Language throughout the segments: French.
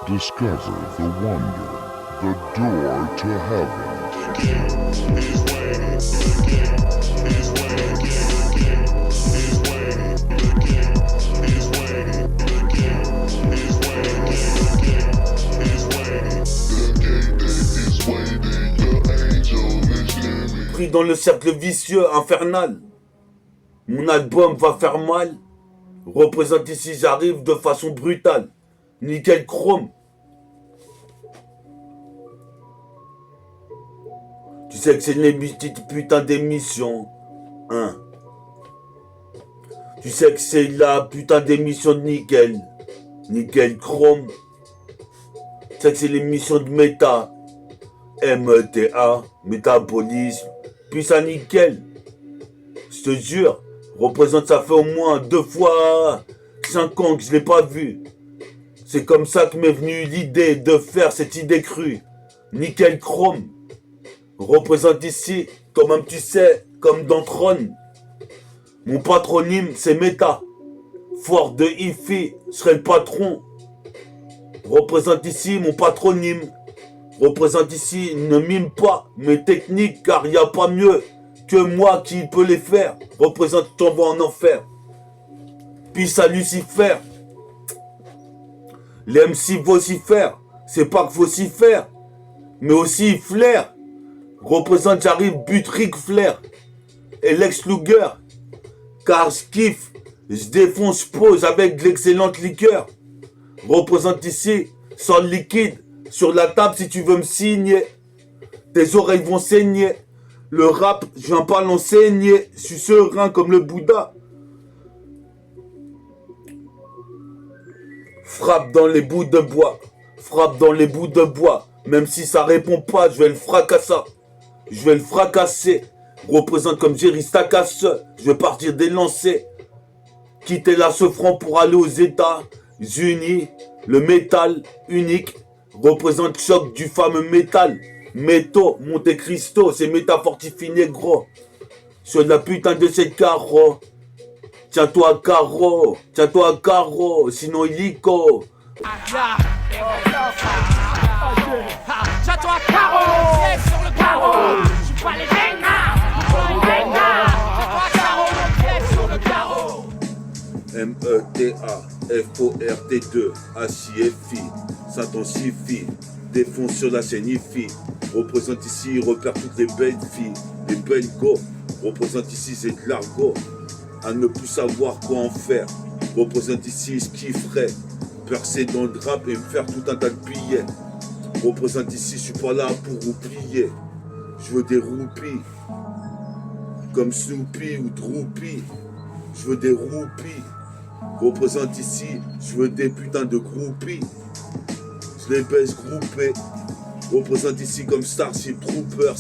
Discover the wonder, the door to heaven. Pris dans le cercle vicieux infernal, mon album va faire mal. Représente ici, j'arrive de façon brutale. Nickel chrome. Tu sais que c'est une petite putain d'émission. Hein. Tu sais que c'est la putain d'émission de nickel. Nickel chrome. Tu sais que c'est l'émission de méta. META. Métabolisme. Puis ça nickel. Je te jure. Représente, ça fait au moins 2 fois 5 ans que je l'ai pas vu. C'est comme ça que m'est venue l'idée de faire cette idée crue. Nickel chrome. Représente ici, toi même tu sais, comme dans Tron. Mon patronyme c'est Meta. Fort de Ifi, je serai le patron. Représente ici mon patronyme. Représente ici, ne mime pas mes techniques car y a pas mieux que moi qui peut les faire. Représente, t'envoie en enfer. Puis à Lucifer. Les MC vocifèrent. C'est pas que vocifère, mais aussi flair. Représente, j'arrive, but Ric Flair. Et Lex Luger. Car je kiffe, je défonce, je pose avec de l'excellente liqueur. Représente ici, sans le liquide. Sur la table si tu veux me signer. Tes oreilles vont saigner. Le rap, je viens pas l'enseigner. Je suis serein comme le Bouddha. Frappe dans les bouts de bois. Frappe dans les bouts de bois. Même si ça répond pas, je vais le fracasser. Je vais le fracasser. Représente comme Jerry Stacasse. Je vais partir des lancers. Quitter la Sofran pour aller aux États-Unis. Le métal unique représente choc du fameux métal. Métaux, Monte Cristo, c'est métafortifié négro. Sur la putain de cette carreau. Tiens-toi à carreau, tiens-toi à carreau, sinon illico. Tiens-toi à carreau, lève sur le carreau. Je suis pas les dingas, tiens-toi à carreau, lève sur le carreau. META, FORT2, HIFI, s'intensifie, défonce sur la scène IFI. Représente ici, repère toutes les belles filles, les belles go. Représente ici, c'est de l'argot. À ne plus savoir quoi en faire. Représente ici ce qu'il ferait. Percer dans le rap et me faire tout un tas de billets. Représente ici, je suis pas là pour oublier. Je veux des roupies. Comme Snoopy ou Droopy. Je veux des roupies. Représente ici, je veux des putains de groupies. Je les baisse groupés. Représente ici comme Starship Troopers.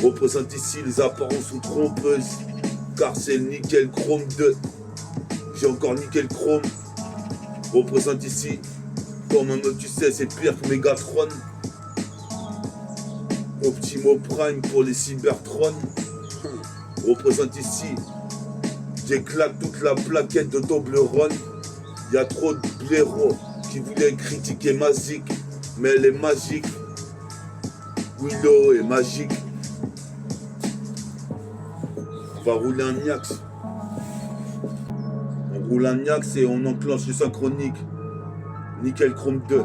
Représente ici, les apparences sont trompeuses. Car c'est le nickel chrome 2. J'ai encore nickel chrome. Représente ici. Quand même tu sais c'est pire que Megatron. Optimo Prime pour les Cybertron. Représente ici. J'éclate toute la plaquette de Toblerone. Y a trop de blaireaux qui voulaient critiquer Magic. Mais elle est magique. Willow est magique. On va rouler un Niax. On roule un Niax et on enclenche le synchronique. Nickel chrome 2.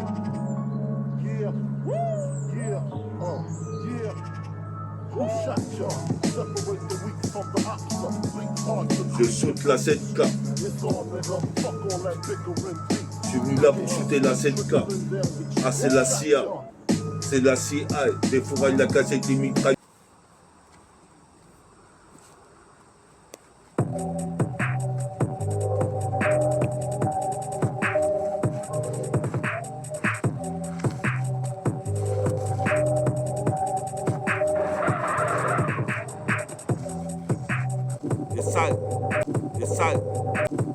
Je saute la 7K. Je suis venu là pour shooter la 7K. Ah c'est la CIA. C'est la CIA. Des fourrailles, la cassette, des mitrailles.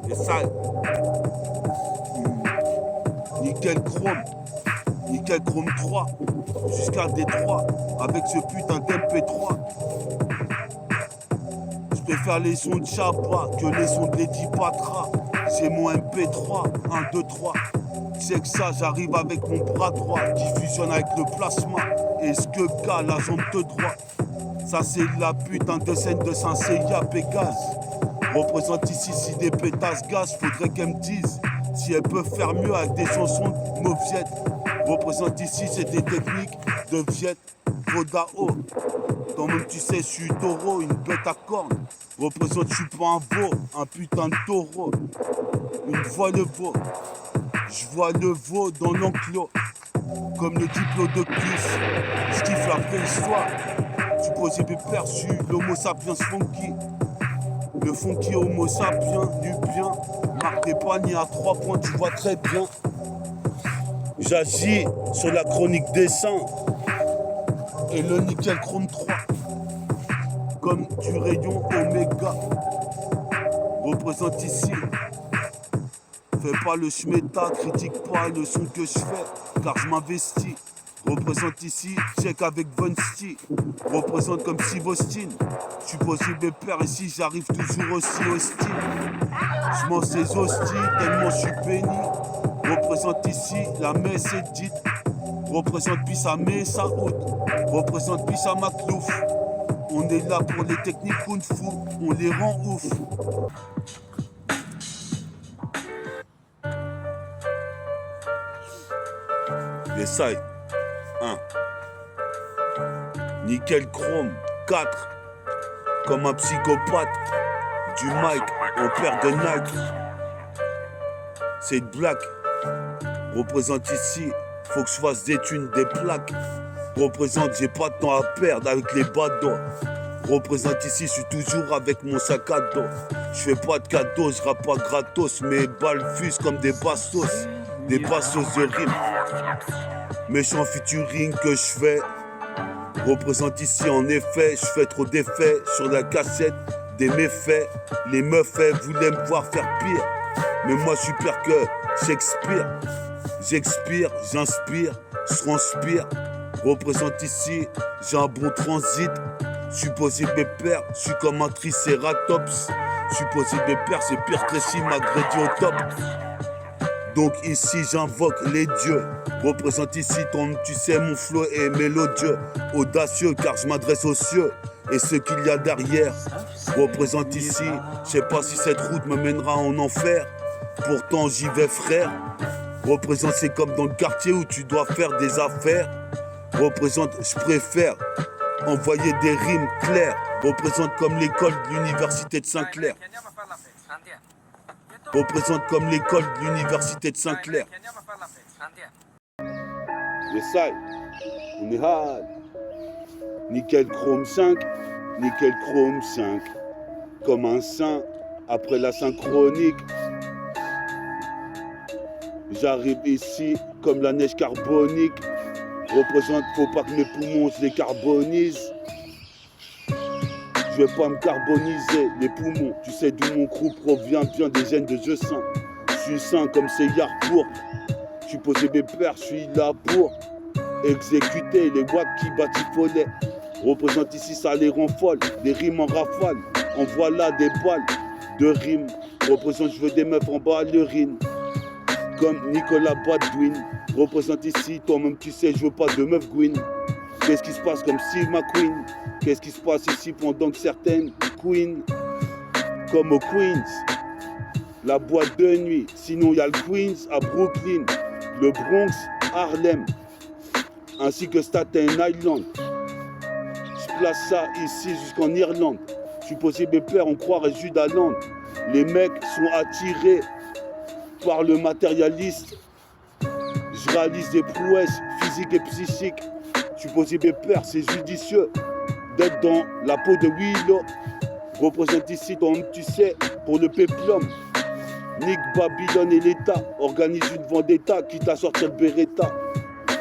Les salles. Nickel chrome. Nickel chrome 3. Jusqu'à Détroit. Avec ce putain d'MP3. Je préfère les sons de Chapa que les sons de Lady Patra. J'ai mon MP3, 1, 2, 3. C'est que ça, j'arrive avec mon bras droit qui fusionne avec le plasma. Et ce que qu'a la jambe de droite. Ça c'est la putain de scène de Saint-Seiya Pégase. Représente ici si des pétasses gaz, faudrait qu'elle me dise si elle peut faire mieux avec des chansons de mauviettes. Représente ici c'est des techniques de Viet, Vodao. Toi-même tu sais, je suis taureau, une bête à cornes. Représente, je suis pas un veau, un putain de taureau. Une fois le veau, je vois le veau dans l'enclos. Comme le diplôme de Kiss, je kiffe la préhistoire. Tu posais mes perçus, l'homo sapiens funky. Le funky homo sapiens du bien. Marque des paniers à 3 points, tu vois très bien. J'agis sur la chronique des sangs et le nickel chrome 3. Comme du rayon oméga. Représente ici. Fais pas le schmeta, critique pas le son que je fais, car je m'investis. Représente ici, check avec Von Sti. Représente comme Steve Austin. Je suis possible père ici, j'arrive toujours aussi hostile. Je mange ces hosties tellement je suis béni. Représente ici, la messe est dite. Représente puis ça met ça haute. Représente puis ça maclouf. On est là pour les techniques kung fu, on les rend ouf. Les sailles, 1. Nickel chrome, 4. Comme un psychopathe. Du mic en paire de Nike. C'est black. Représente ici, faut que je fasse des thunes, des plaques. Représente, j'ai pas de temps à perdre avec les badauds. Représente ici, je suis toujours avec mon sac à dos. Je fais pas de cadeaux, je rappe pas gratos. Mes balles fusent comme des bastos. Des bastos de rime. Méchant featuring que je fais. Représente ici en effet, je fais trop d'effets sur la cassette. Des méfaits, les meufs voulaient me voir faire pire. Mais moi je suis pire que Shakespeare. J'expire, j'inspire, je transpire. Représente ici, j'ai un bon transit. Je suis posé pépère, je suis comme un tricératops. Je suis posé pépère, c'est pire que si m'agrédit au top. Donc ici j'invoque les dieux. Représente ici ton, tu sais mon flow est mélodieux. Audacieux car je m'adresse aux cieux et ce qu'il y a derrière. Représente ici, je sais pas si cette route me mènera en enfer. Pourtant j'y vais frère. Représente c'est comme dans le quartier où tu dois faire des affaires. Représente, je préfère envoyer des rimes claires. Représente comme l'école de l'université de Saint-Clair. Représente comme l'école de l'université de Saint-Clair. Yes, I. On est hard. Nickel chrome 5, nickel chrome 5. Comme un saint après la synchronique. J'arrive ici comme la neige carbonique. Représente, faut pas que mes poumons se les carbonise. Je vais pas me carboniser les poumons. Tu sais d'où mon crew provient, bien des gènes de je sain. Je suis sain comme ces yards. Je suis posé mes pères, je suis là pour exécuter les wack qui batifolaient. Représente ici, ça les rend folles. Des rimes en rafale, en voilà des balles de rimes. Représente, je veux des meufs en ballerines. Comme Nicolas Baldwin. Représente ici, toi-même tu sais, je veux pas de meuf Gwyn. Qu'est-ce qui se passe comme Steve McQueen? Qu'est-ce qui se passe ici pendant que certaines queens, comme au Queens, la boîte de nuit. Sinon il y a le Queens à Brooklyn, le Bronx, Harlem, ainsi que Staten Island. Je place ça ici jusqu'en Irlande. Je suis posé mes pères, on croirait Judaland. Les mecs sont attirés par le matérialiste. Je réalise des prouesses physiques et psychiques. Je suis posé mes pères, c'est judicieux d'être dans la peau de Willow. Représente ici, donc tu sais, pour le péplum. Nick Babylone et l'État organise une vendetta, quitte à sortir le Beretta.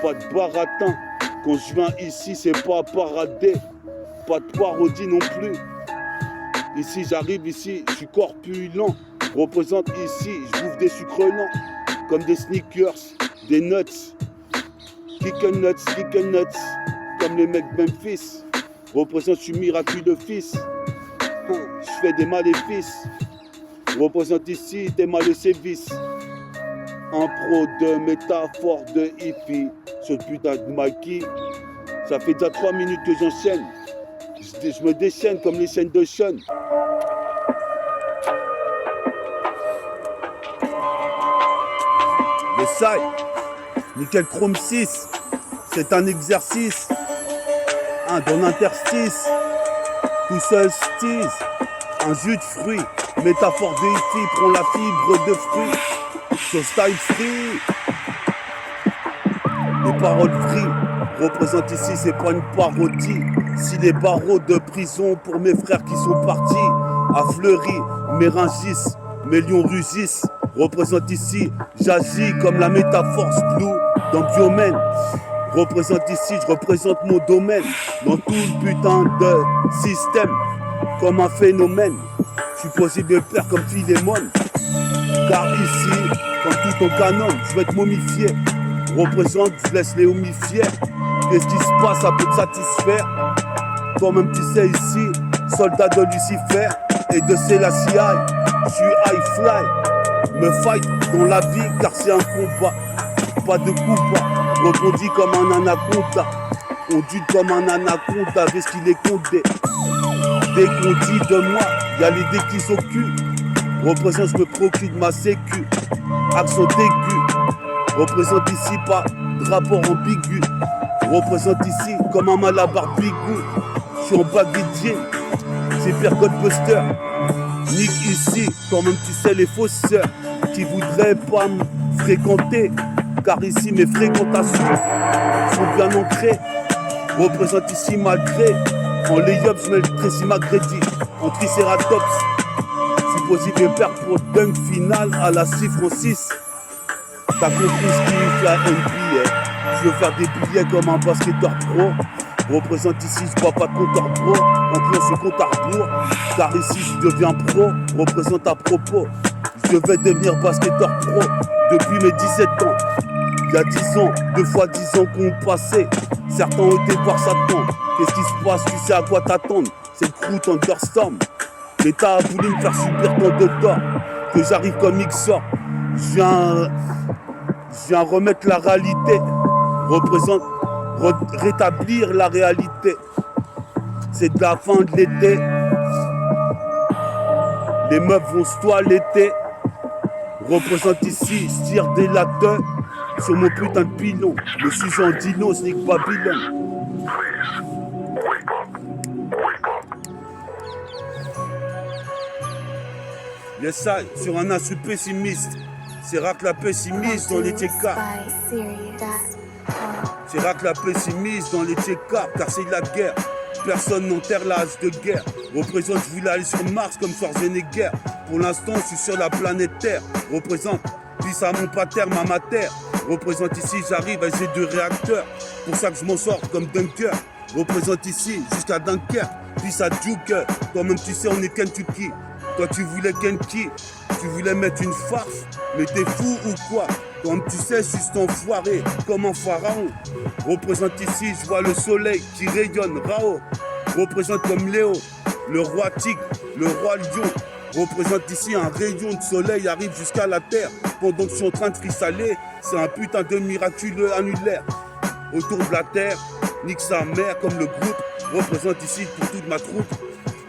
Pas de baratin, quand je viens ici, c'est pas à parader. Pas de parodie non plus. Ici, j'arrive ici, je suis corpulent. Représente ici, je bouffe des sucres lents, comme des sneakers, des nuts. Kick nuts, comme les mecs de Memphis. Représente, je suis miraculeux fils. Je fais des maléfices. Représente ici tes mal et sévices. Un pro de métaphore de hippie. Ce putain de Mikey. Ça fait déjà 3 minutes que j'enchaîne. Je me déchaîne comme les chaînes de Sean. Les sailles, nickel chrome 6, c'est un exercice. Dans l'interstice, tout seul stise. Un jus de fruits, métaphore de hippie, prend la fibre de fruits. Ce style free. Les paroles vrillent. Représente ici, c'est pas une parodie. Si les barreaux de prison pour mes frères qui sont partis à Fleury, Mérangis, mes lions rugissent. Représente ici, j'agis comme la métaphore Blue dans Biomène. Représente ici, je représente mon domaine dans tout le putain de système comme un phénomène. Je suis possible de faire comme Philémon. Car ici, comme tout en canon, je vais être momifié. Représente, je laisse les homifier. Qu'est-ce qui se passe, ça peut te satisfaire. Toi-même tu sais ici, soldat de Lucifer et de Selassie. Je suis high fly, me fight dans la vie car c'est un combat. Pas de combat, rebondis comme un anaconda. On dit comme un anaconda, avec ce qu'il est condé. Dès qu'on dit de moi, y'a les dés qui s'occupent. Représente, je me procure de ma sécu. Accent aigu, représente ici pas de rapport ambigu. Représente ici comme un malabar bigou. Je suis en baguettier, c'est Pierre Godbuster. Nique ici, quand même tu sais les faussaires qui voudraient pas me fréquenter. Car ici mes fréquentations sont bien ancrées. Représente ici malgré. En lay-up je mets le Tracy McGrady. En Triceratops, je suis possible de perdre pour dunk final à la 6 francs 6. T'as compris ce qu'il fait la NBA. Je veux faire des billets comme un basketteur pro. Représente ici, je bois pas de compteur pro. En close ce compte à rebours. Car ici, je deviens pro. Représente à propos. Je vais devenir basketteur pro depuis mes 17 ans. Il y a 10 ans, 2 fois 10 ans qu'on passé. Certains ont été voir Satan. Qu'est-ce qui se passe? Tu sais à quoi t'attendre? C'est le crew Thunderstorm. L'État a voulu me faire subir tant de tort. Que j'arrive comme Mixor. Je viens remettre la réalité. Représente rétablir la réalité. C'est de la fin de l'été. Les meufs vont se toiletter. Représente ici, je tire des lateurs sur mon putain de pilon. Le sujet en dino, c'est que Babylone. Yes, I, sur un insu pessimiste. C'est rare que la pessimiste dans les TK. C'est rare que la pessimiste dans les TK, car c'est la guerre. Personne n'enterre l'âge de guerre. Représente, je voulais aller sur Mars comme Schwarzenegger. Pour l'instant, je suis sur la planète Terre. Représente, puis à mon pater, ma mater. Représente ici, j'arrive à j'ai 2 réacteurs. Pour ça que je m'en sors comme Dunker. Représente ici, jusqu'à Dunkerque. Puis à Duke, toi-même tu sais, on est Kentucky. Toi tu voulais Kenki, tu voulais mettre une farce. Mais t'es fou ou quoi? Comme tu sais, je suis cet enfoiré, comme un pharaon. Représente ici, je vois le soleil qui rayonne, Rao. Représente comme Léo, le roi tigre, le roi lion. Représente ici un rayon de soleil arrive jusqu'à la terre. Pendant que je suis en train de frisaler, c'est un putain de miraculeux annulaire. Autour de la terre, nique sa mère comme le groupe. Représente ici pour toute ma troupe.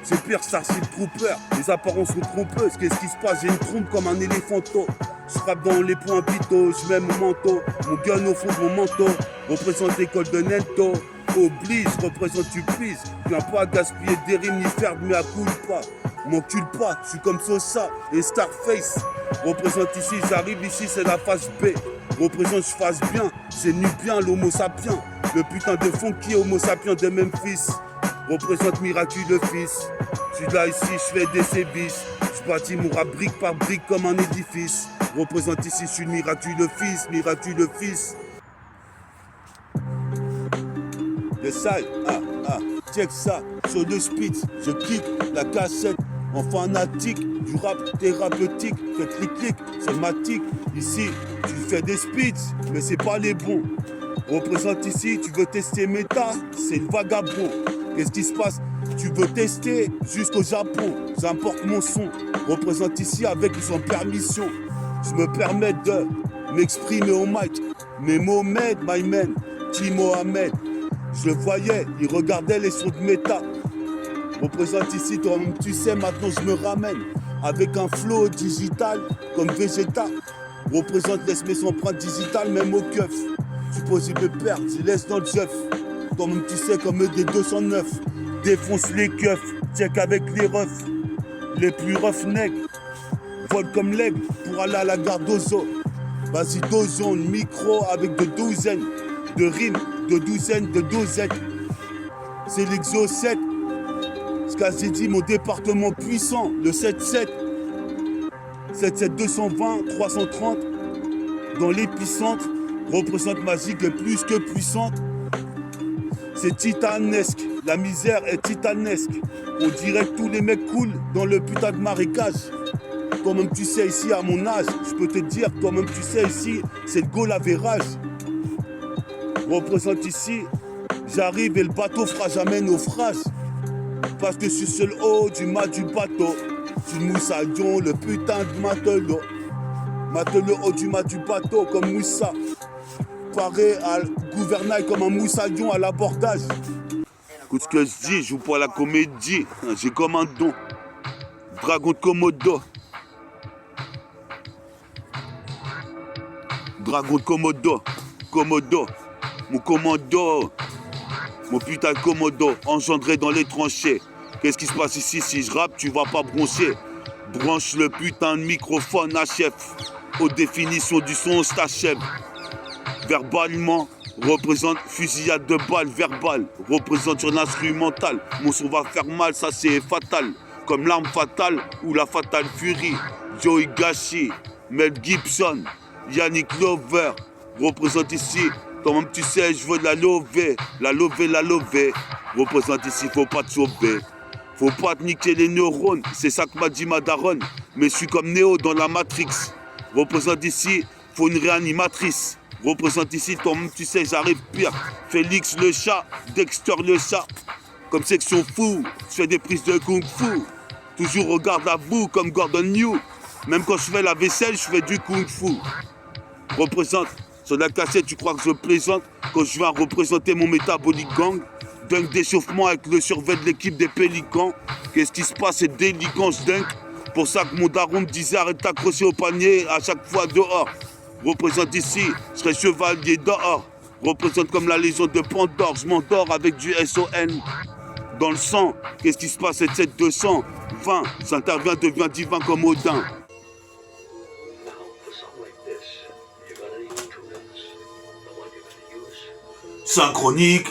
C'est pire, Starship Trooper, les apparences sont trompeuses. Qu'est-ce qui se passe? J'ai une trompe comme un éléphanto. Je frappe dans les points pito, je mets mon manteau. Mon gun au fond de mon manteau. Représente l'école de Nento. Oblige, représente tu pises. Viens pas gaspiller des rimes ni faire de mea culpa. M'encule pas, je suis comme Sosa et Starface. Représente ici, j'arrive ici, c'est la phase B. Représente, je fasse bien, c'est nu bien l'homo sapiens. Le putain de funky homo sapiens de Memphis. Représente miraculeux fils. Je suis là ici, je fais des sévices. Je bâtis mon rap brique par brique comme un édifice. Représente ici, je suis le miraculeux fils. Le side, check ça, sur le spitz, je clique la cassette en fanatique du rap thérapeutique, fais clic, c'est matique. Ici, tu fais des spitz, mais c'est pas les bons. Représente ici, tu veux tester méta, c'est le vagabond. Qu'est-ce qui se passe? Tu veux tester jusqu'au Japon, j'importe mon son. Représente ici avec ou sans permission. Je me permets de m'exprimer au mic. Mais Mohamed, my man, T. Mohamed. Je le voyais, il regardait les sons de méta. Représente ici, toi-même tu sais, maintenant je me ramène. Avec un flow digital comme Vegeta. Représente, laisse mes empreintes digitales, même au keuf. Supposé me perdre, j'y laisse dans le jeuf. Toi-même tu sais, comme des 209. Défonce les keufs, check avec les refs. Les plus roughnecks, volent comme l'aigle pour aller à la gare d'Ozo. Vas-y, dosons le micro avec de douzaines de rimes, de douzaines, de dosettes. C'est l'Exo 7. Ce qu'a dit mon département puissant, le 7-7. 7-7 220, 330. Dans l'épicentre, représente magique et plus que puissante. C'est titanesque, la misère est titanesque. On dirait que tous les mecs coulent dans le putain de marécage. Toi-même tu sais ici à mon âge, je peux te dire, toi-même tu sais ici, c'est le goal à verrage. Représente ici, j'arrive et le bateau fera jamais naufrage. Parce que je suis sur le haut du mât du bateau. Je suis Moussaillon, le putain de matelot. Matelot haut du mât du bateau comme Moussa. Paré à gouvernail comme un moussaillon à l'abordage. Écoute ce que je dis, je joue pas à la comédie. J'ai comme un don. Dragon de Komodo. Dragon de Komodo. Komodo. Mon commando. Mon putain de Komodo. Engendré dans les tranchées. Qu'est-ce qui se passe ici? Si je rappe, tu vas pas broncher. Branche le putain de microphone HF. Aux définitions du son, je t'achève. Verbalement, représente fusillade de balles verbales, représente sur l'instrumental. Mon son va faire mal, ça c'est fatal. Comme l'arme fatale ou la fatale fury. Joey Gashi, Mel Gibson, Yannick Lover, représente ici. Toi-même tu sais, je veux la lover, la lover, la lover. Représente ici, faut pas te sauver. Faut pas te niquer les neurones, c'est ça que m'a dit ma daronne. Mais je suis comme Neo dans la Matrix. Représente ici, faut une réanimatrice. Représente ici, toi-même tu sais, j'arrive pire. Félix le chat, Dexter le chat. Comme section fou, je fais des prises de kung fu. Toujours regarde à vous comme Gordon New. Même quand je fais la vaisselle, je fais du kung fu. Représente, sur la cassette, tu crois que je plaisante. Quand je viens représenter mon métabolique gang. Dunk d'échauffement avec le survêt de l'équipe des Pélicans. Qu'est-ce qui se passe, c'est délicat, je dunk. Pour ça que mon daron me disait arrête d'accrocher au panier à chaque fois dehors. Représente ici, je serai chevalier dehors. Représente comme la légion de Pandore, je m'endors avec du SON. Dans le sang, qu'est-ce qui se passe, 77 200 20, j'interviens, devient divin comme Odin. Synchronique,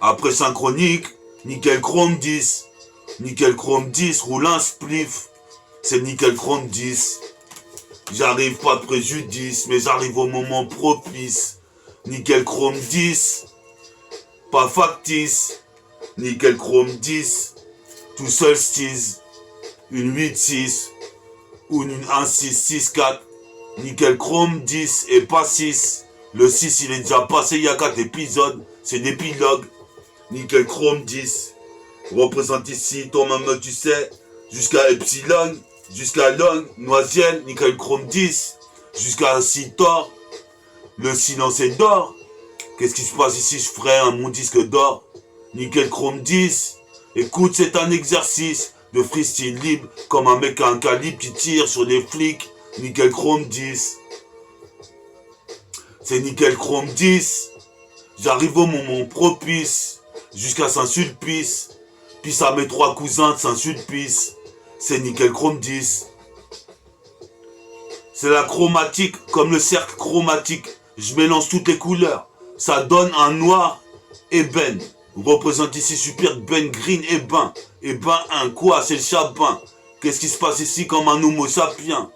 après synchronique, nickel chrome 10. Nickel chrome 10, roule un spliff. C'est nickel chrome 10. J'arrive pas de préjudice, mais j'arrive au moment propice. Nickel chrome 10, pas factice. Nickel chrome 10, tout seul 6. Une 8-6 ou une 1-6-6-4. Nickel chrome 10 et pas 6. Le 6 il est déjà passé il y a 4 épisodes. C'est l'épilogue. Nickel chrome 10. Représente ici, toi-même tu sais, jusqu'à Epsilon, jusqu'à Long, Noisiel, nickel chrome 10, jusqu'à Citor, le silence est d'or. Qu'est-ce qui se passe ici? Je ferai mon disque d'or. Nickel chrome 10. Écoute, c'est un exercice de freestyle libre, comme un mec à un calibre qui tire sur les flics. Nickel chrome 10. C'est nickel chrome 10. J'arrive au moment propice, jusqu'à Saint-Sulpice. Puis ça mes 3 cousins de Saint-Sulpice. C'est nickel chrome 10. C'est la chromatique, comme le cercle chromatique. Je mélange toutes les couleurs. Ça donne un noir ébène. Représente ici super ben green ébène. Ébène un quoi? C'est le chabin. Qu'est-ce qui se passe ici comme un homo sapiens?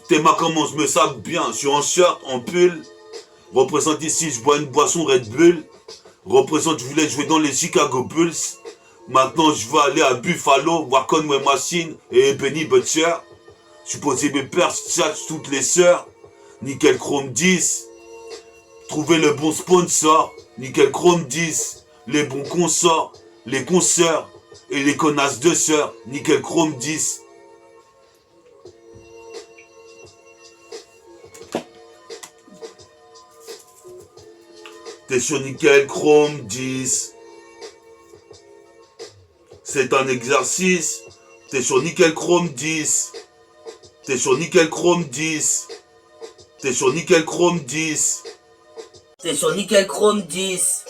T'es ma comment je me sape bien. Je suis en shirt, en pull. Représente ici, je bois une boisson Red Bull. Représente, je voulais jouer dans les Chicago Bulls. Maintenant, je vais aller à Buffalo, voir Conway Machine et Benny Butcher. Je suis posé mes pères, je cherche toutes les sœurs. Nickel Chrome 10. Trouver le bon sponsor. Nickel Chrome 10. Les bons consorts, les consoeurs. Et les connasses de sœurs, nickel chrome 10. T'es sur nickel chrome 10. C'est un exercice. T'es sur nickel chrome 10. T'es sur nickel chrome 10. T'es sur nickel chrome 10. T'es sur nickel chrome 10.